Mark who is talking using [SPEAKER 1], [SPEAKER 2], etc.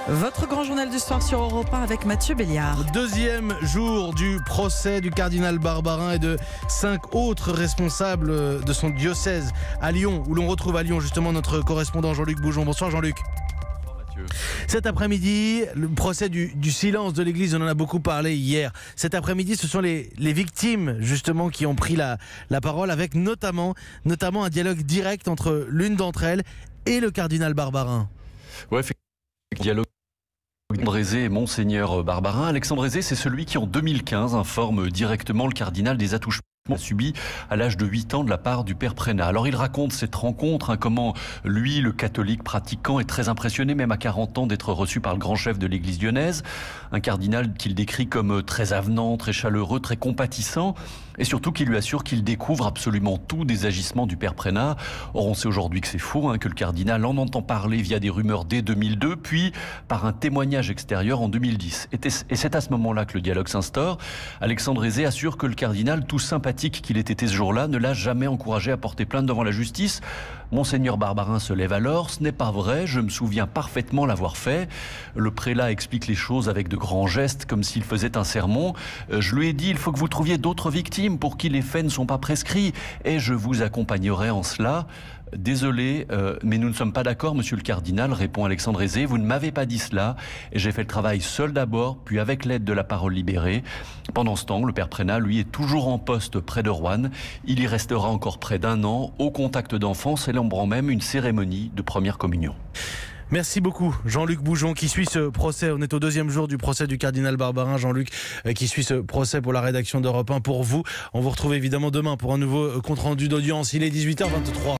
[SPEAKER 1] Votre grand journal du soir sur Europe 1 avec Mathieu Béliard.
[SPEAKER 2] Deuxième jour du procès du cardinal Barbarin et de 5 autres responsables de son diocèse à Lyon, où l'on retrouve à Lyon justement notre correspondant Jean-Luc Boujon. Bonsoir Jean-Luc. Cet après-midi, le procès du silence de l'Église, on en a beaucoup parlé hier. Cet après-midi, ce sont les victimes justement qui ont pris la parole, avec notamment un dialogue direct entre l'une d'entre elles et le cardinal Barbarin.
[SPEAKER 3] Ouais, dialogue. Alexandre Aizé et Monseigneur Barbarin. Alexandre Aizé, c'est celui qui en 2015 informe directement le cardinal des attouchements subi à l'âge de 8 ans de la part du père Prénat. Alors il raconte cette rencontre, comment lui, le catholique pratiquant, est très impressionné même à 40 ans d'être reçu par le grand chef de l'église lyonnaise, un cardinal qu'il décrit comme très avenant, très chaleureux, très compatissant, et surtout qui lui assure qu'il découvre absolument tout des agissements du père Prénat. Or on sait aujourd'hui que c'est faux, que le cardinal en entend parler via des rumeurs dès 2002, puis par un témoignage extérieur en 2010. Et c'est à ce moment-là que le dialogue s'instaure. Alexandre Aizé assure que le cardinal, tout sympathique qu'il ait été ce jour-là, ne l'a jamais encouragé à porter plainte devant la justice. Monseigneur Barbarin se lève alors. Ce n'est pas vrai, je me souviens parfaitement l'avoir fait. Le prélat explique les choses avec de grands gestes, comme s'il faisait un sermon. Je lui ai dit, il faut que vous trouviez d'autres victimes pour qui les faits ne sont pas prescrits, et je vous accompagnerai en cela. Désolé, mais nous ne sommes pas d'accord, monsieur le cardinal, répond Alexandre Aizé. Vous ne m'avez pas dit cela, et j'ai fait le travail seul d'abord, puis avec l'aide de la parole libérée. Pendant ce temps, le père Prénat, lui, est toujours en poste près de Roanne. Il y restera encore près d'1 an, au contact d'enfants, célébrant même une cérémonie de première communion.
[SPEAKER 2] Merci beaucoup Jean-Luc Boujon qui suit ce procès. On est au 2e jour du procès du cardinal Barbarin. Jean-Luc qui suit ce procès pour la rédaction d'Europe 1 pour vous. On vous retrouve évidemment demain pour un nouveau compte-rendu d'audience. Il est 18h23.